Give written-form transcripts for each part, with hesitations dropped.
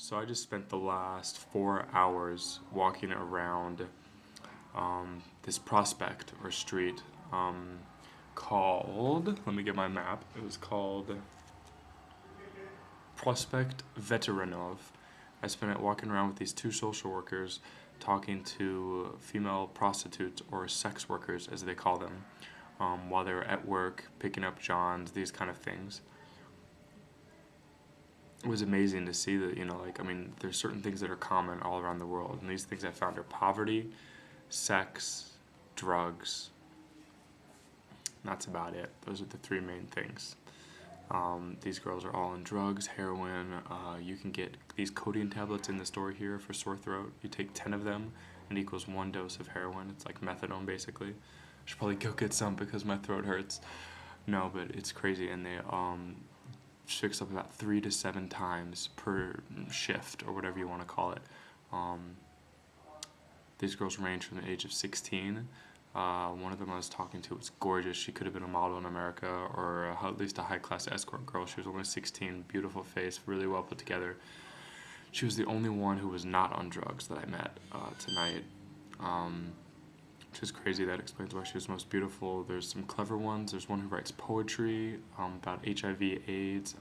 So I just spent the last 4 hours walking around this prospect or street called, let me get my map, it was called Prospect Veteranov. I spent it walking around with these two social workers talking to female prostitutes or sex workers as they call them while they were at work, picking up Johns, these kind of things. It was amazing to see that, there's certain things that are common all around the world, and these things I found are poverty, sex, drugs. And that's about it. Those are the three main things. These girls are all on drugs, heroin. You can get these codeine tablets in the store here for sore throat. You take 10 of them and it equals 1 dose of heroin. It's like methadone, basically. I should probably go get some because my throat hurts. No, but it's crazy, and they fix up about 3 to 7 times per shift, or whatever you want to call it. These girls range from the age of 16. One of them I was talking to was gorgeous. She could have been a model in America, or at least a high-class escort girl. She was only 16, beautiful face, really well put together. She was the only one who was not on drugs that I met tonight. Which is crazy. That explains why she was most beautiful. There's some clever ones. There's one who writes poetry about HIV, AIDS.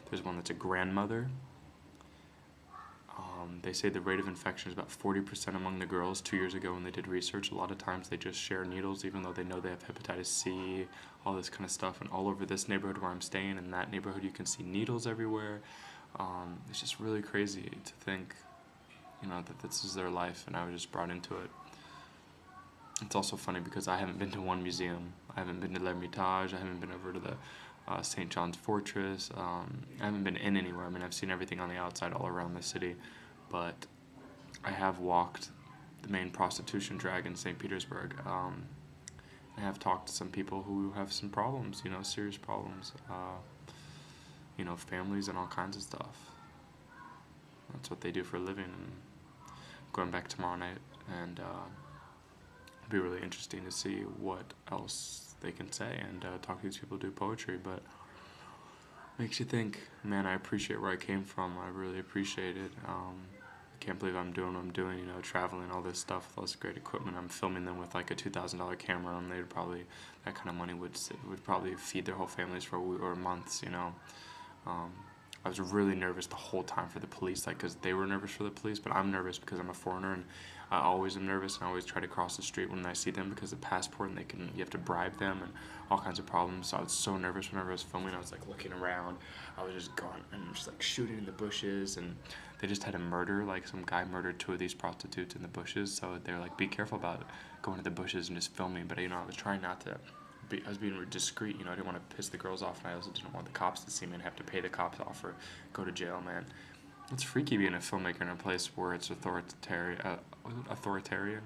There's one that's a grandmother. They say the rate of infection is about 40% among the girls. 2 years ago when they did research, a lot of times they just share needles even though they know they have hepatitis C, all this kind of stuff. And all over this neighborhood where I'm staying, in that neighborhood, you can see needles everywhere. It's just really crazy to think, that this is their life, and I was just brought into it. It's also funny because I haven't been to one museum. I haven't been to L'Ermitage. I haven't been over to the St. John's Fortress. I haven't been in anywhere. I mean, I've seen everything on the outside all around the city, but I have walked the main prostitution drag in St. Petersburg. I have talked to some people who have some problems, serious problems, families and all kinds of stuff. That's what they do for a living. And going back tomorrow night, and it'll be really interesting to see what else they can say, and talk to these people who do poetry. But makes you think, man, I appreciate where I came from. I really appreciate it. I can't believe I'm doing what I'm doing, traveling, all this stuff with all this great equipment. I'm filming them with like a $2,000 camera, and they'd probably, that kind of money would probably feed their whole families for months, I was really nervous the whole time for the police, because they were nervous for the police, but I'm nervous because I'm a foreigner, and I always am nervous, and I always try to cross the street when I see them because of passport, and you have to bribe them, and all kinds of problems. So I was so nervous whenever I was filming. I was looking around. I was just going and just shooting in the bushes, and they just had a murder. Some guy murdered 2 of these prostitutes in the bushes, so they're be careful about going to the bushes and just filming. But I was trying not to. I was being discreet, I didn't want to piss the girls off, and I also didn't want the cops to see me and have to pay the cops off or go to jail, man. It's freaky being a filmmaker in a place where it's authoritarian,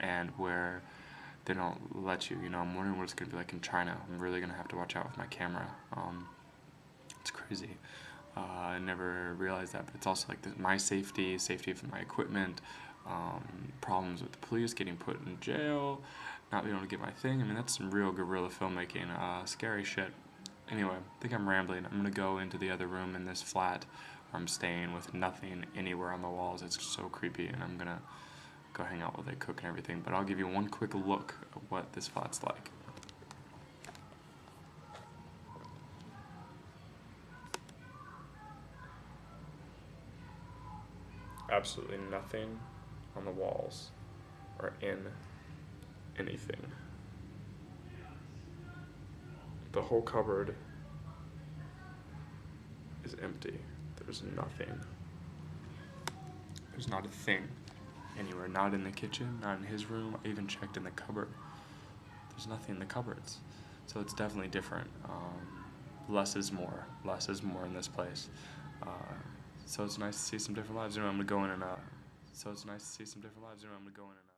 and where they don't let you, I'm wondering what it's going to be like in China. I'm really going to have to watch out with my camera. It's crazy. I never realized that, but it's also my safety of my equipment, problems with the police, getting put in jail, not being able to get my thing. I mean, that's some real guerrilla filmmaking, scary shit. Anyway, I think I'm rambling. I'm going to go into the other room in this flat where I'm staying with nothing anywhere on the walls. It's so creepy, and I'm going to go hang out while they cook and everything. But I'll give you one quick look at what this flat's like. Absolutely nothing on the walls or in anything. The whole cupboard is empty. There's nothing. There's not a thing anywhere. Not in the kitchen, not in his room. I even checked in the cupboard. There's nothing in the cupboards. So it's definitely different. Less is more. Less is more in this place. So it's nice to see some different lives. I'm gonna go in and